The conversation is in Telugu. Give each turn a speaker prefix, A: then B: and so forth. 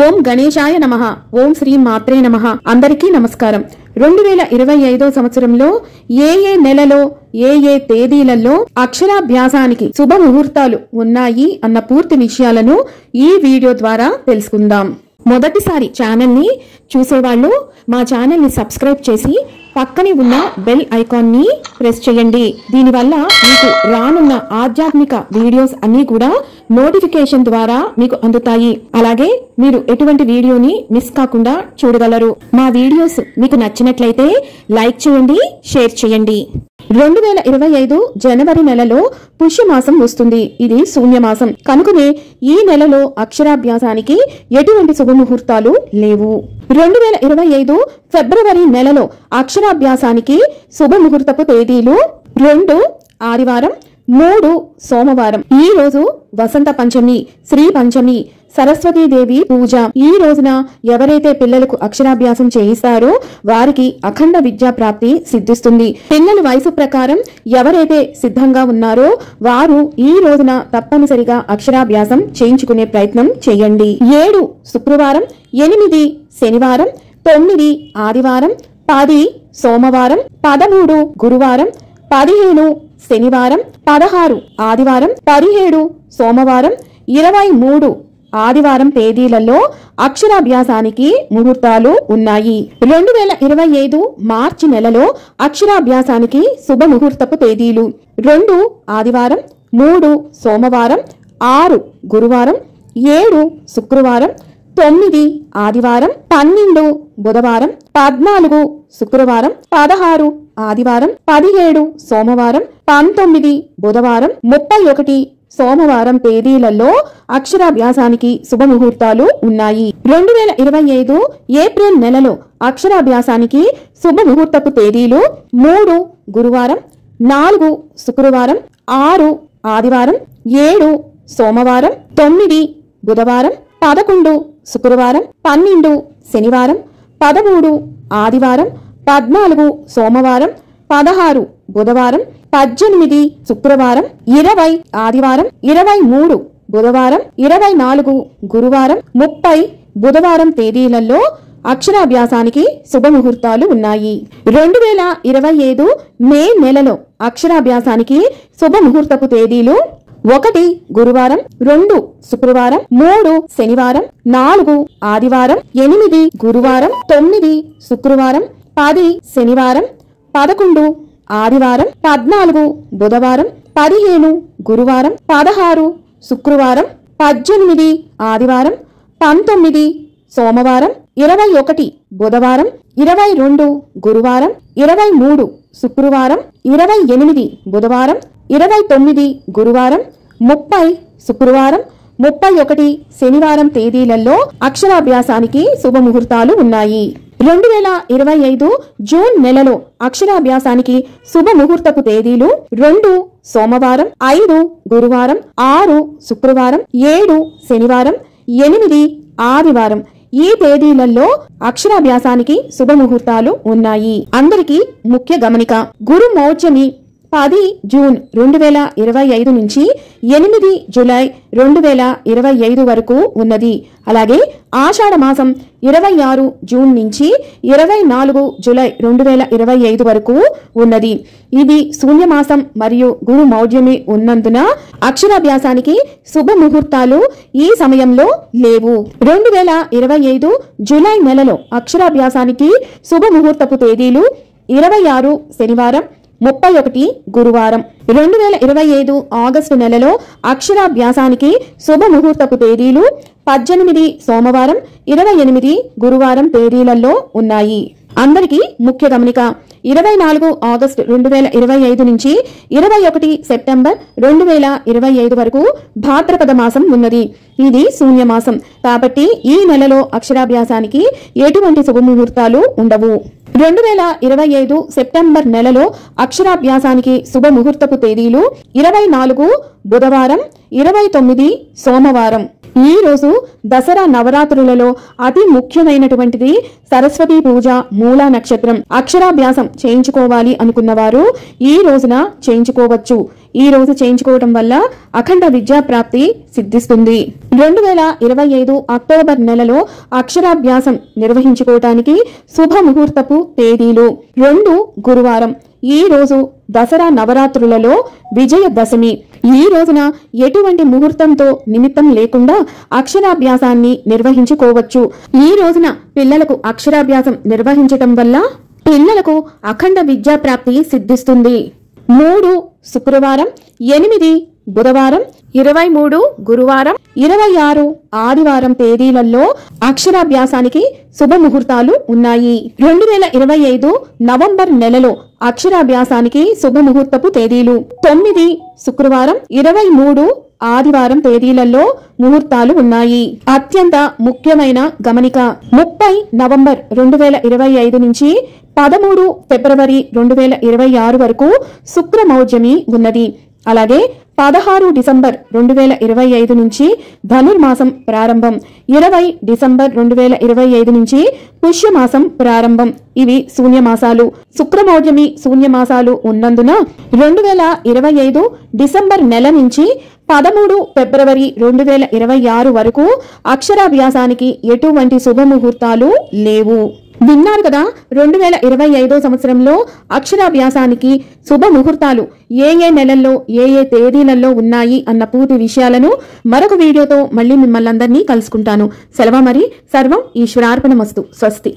A: ఓం గణేశాయ నమః. ఓం శ్రీ మాత్రే నమః. అందరికీ నమస్కారం. 2025 సంవత్సరంలో ఏ నెలలో ఏ తేదీలలో అక్షరాభ్యాసానికి శుభ ముహూర్తాలు ఉన్నాయి అన్న పూర్తి విషయాలను ఈ వీడియో ద్వారా తెలుసుకుందాం. మొదటిసారి ఛానల్ ని చూసేవాళ్ళు మా ఛానల్ ని సబ్స్క్రైబ్ చేసి పక్కనే ఉన్న బెల్ ఐకాన్ ని ప్రెస్ చేయండి. దీనివల్ల మీకు రానున్న ఆధ్యాత్మిక వీడియోస్ అన్ని కూడా నోటిఫికేషన్ ద్వారా మీకు అందుతాయి. అలాగే మీరు ఎటువంటి వీడియోని మిస్ కాకుండా చూడగలరు. మా వీడియోస్ మీకు నచ్చినట్లయితే లైక్ చేయండి, షేర్ చేయండి. 2025 జనవరి నెలలో పుష్యమాసం వస్తుంది. ఇది శూన్యమాసం కనుకనే ఈ నెలలో అక్షరాభ్యాసానికి ఎటువంటి శుభముహూర్తాలు లేవు. 2025 ఫిబ్రవరి నెలలో అక్షరాభ్యాసానికి శుభముహూర్తపు తేదీలు 2 ఆదివారం, 3 సోమవారం. ఈ రోజు వసంత పంచమి, శ్రీ పంచమి, సరస్వతీదేవి పూజ. ఈ రోజున ఎవరైతే పిల్లలకు అక్షరాభ్యాసం చేయిస్తారో వారికి అఖండ విద్యా ప్రాప్తి సిద్ధిస్తుంది. పిల్లల వయసు ప్రకారం ఎవరైతే సిద్ధంగా ఉన్నారో వారు ఈ రోజున తప్పనిసరిగా అక్షరాభ్యాసం చేయించుకునే ప్రయత్నం చేయండి. 7 శుక్రవారం, 8 శనివారం, 9 ఆదివారం, 10 సోమవారం, 13 గురువారం, 15 శనివారం, 16 ఆదివారం, 17 సోమవారం, 23 ఆదివారం తేదీలలో అక్షరాభ్యాసానికి ముహూర్తాలు ఉన్నాయి. 2025 మార్చి నెలలో అక్షరాభ్యాసానికి శుభ ముహూర్తపు తేదీలు 2 ఆదివారం, 3 సోమవారం, 6 గురువారం, 7 శుక్రవారం, 9 ఆదివారం, 12 బుధవారం, 14 శుక్రవారం, 16 ఆదివారం, 17 సోమవారం, 19 బుధవారం, 31 సోమవారం తేదీలలో అక్షరాభ్యాసానికి శుభముహూర్తాలు ఉన్నాయి. 2025 ఏప్రిల్ నెలలో అక్షరాభ్యాసానికి శుభముహూర్తపు తేదీలు 3 గురువారం, 4 శుక్రవారం, 6 ఆదివారం, 7 సోమవారం, 9 బుధవారం, 11 శుక్రవారం, 12 శనివారం, 13 ఆదివారం, 14 సోమవారం, 16 బుధవారం, 18 శుక్రవారం, 20 ఆదివారం, 23 బుధవారం, 24 గురువారం, 30 బుధవారం తేదీలలో అక్షరాభ్యాసానికి శుభముహూర్తాలు ఉన్నాయి. 2025 మే నెలలో అక్షరాభ్యాసానికి శుభముహూర్తపు తేదీలు 1 గురువారం, 2 శుక్రవారం, 3 శనివారం, 4 ఆదివారం, 8 గురువారం, 9 శుక్రవారం, 10 శనివారం, 11 ఆదివారం, 14 బుధవారం, 15 గురువారం, 16 శుక్రవారం, 18 ఆదివారం, 19 సోమవారం, 21 బుధవారం, 22 గురువారం, 23 శుక్రవారం, 28 బుధవారం, 29 గురువారం, 30 శుక్రవారం, 31 శనివారం తేదీలలో అక్షరాభ్యాసానికి శుభముహూర్తాలు ఉన్నాయి. 2025 జూన్ నెలలో అక్షరాభ్యాసానికి శుభ ముహూర్తపు తేదీలు 2 సోమవారం, 5 గురువారం, 6 శుక్రవారం, 7 శనివారం, 8 ఆదివారం. ఈ తేదీలలో అక్షరాభ్యాసానికి శుభ ముహూర్తాలు ఉన్నాయి. అందరికీ ముఖ్య గమనిక. గురు మౌర్చమి 10 జూన్ 2025 నుంచి 8 జూలై 2025 వరకు ఉన్నది. అలాగే ఆషాఢ మాసం 26 జూన్ నుంచి 24 జూలై 2025 వరకు ఉన్నది. ఇది శూన్యమాసం మరియు గురు మౌఢ్యమి ఉన్నందున అక్షరాభ్యాసానికి శుభ ముహూర్తాలు ఈ సమయంలో లేవు. 2025 జూలై నెలలో అక్షరాభ్యాసానికి శుభ ముహూర్తపు తేదీలు 26 శనివారం, 31 గురువారం. 2025 ఆగస్టు నెలలో అక్షరాభ్యాసానికి శుభ ముహూర్తపు తేదీలు 18 సోమవారం, 28 గురువారం తేదీలలో ఉన్నాయి. అందరికీ ముఖ్య గమనిక. 24 ఆగస్టు 2025 నుంచి 21 సెప్టెంబర్ 2025 వరకు భాద్రపద మాసం ఉన్నది. ఇది శూన్యమాసం కాబట్టి ఈ నెలలో అక్షరాభ్యాసానికి ఎటువంటి శుభముహూర్తాలు ఉండవు. 2025 సెప్టెంబర్ నెలలో అక్షరాభ్యాసానికి శుభ ముహూర్తపు తేదీలు 24 బుధవారం, 29 సోమవారం. ఈ రోజు దసరా నవరాత్రులలో అతి ముఖ్యమైనటువంటిది సరస్వతి పూజ మూలా నక్షత్రం. అక్షరాభ్యాసం చేయించుకోవాలి అనుకున్నవారు ఈ రోజున చేయించుకోవచ్చు. ఈ రోజు చేయించుకోవటం వల్ల అఖండ విద్యా ప్రాప్తి సిద్ధిస్తుంది. 2025 అక్టోబర్ నెలలో అక్షరాభ్యాసం నిర్వహించుకోవటానికి శుభముహూర్తపు తేదీలు: 2 గురువారం. ఈ రోజు దసరా నవరాత్రులలో విజయదశమి. ఈ రోజున ఎటువంటి ముహూర్తంతో నిమిత్తం లేకుండా అక్షరాభ్యాసాన్ని నిర్వహించుకోవచ్చు. ఈ రోజున పిల్లలకు అక్షరాభ్యాసం నిర్వహించటం వల్ల పిల్లలకు అఖండ విద్యా ప్రాప్తి సిద్ధిస్తుంది. 3 శుక్రవారం, 8 బుధవారం, 23 గురువారం, 26 ఆదివారం తేదీలలో అక్షరాభ్యాసానికి శుభముహూర్తాలు ఉన్నాయి. 2025 నవంబర్ నెలలో అక్షరాభ్యాసానికి శుభముహూర్తపు తేదీలు: 9 శుక్రవారం, 23 ఆదివారం తేదీలలో ముహూర్తాలు ఉన్నాయి. అత్యంత ముఖ్యమైన గమనిక: 30 నవంబర్ 2025 నుంచి 13 ఫిబ్రవరి 2026 వరకు శుక్రమౌర్జమి ఉన్నది. అలాగే 16 డిసెంబర్ 2025 నుంచి ధనుర్మాసం ప్రారంభం, 20 డిసెంబర్ 2025 నుంచి పుష్యమాసం ప్రారంభం. ఇవి శూన్యమాసాలు. శుక్రమౌర్జమి శూన్యమాసాలు ఉన్నందున 2025 డిసెంబర్ నెల నుంచి 13 ఫిబ్రవరి 2026 వరకు అక్షరాభ్యాసానికి ఎటువంటి శుభముహూర్తాలు లేవు. విన్నారు కదా, 2025 సంవత్సరంలో అక్షరాభ్యాసానికి శుభముహూర్తాలు ఏ నెలల్లో ఏ తేదీలలో ఉన్నాయి అన్న పూర్తి విషయాలను మరొక వీడియోతో మళ్ళీ మిమ్మల్ని అందరినీ కలుసుకుంటాను. సెలవు మరి. సర్వం ఈశ్వరార్పణమస్తు. స్వస్తి.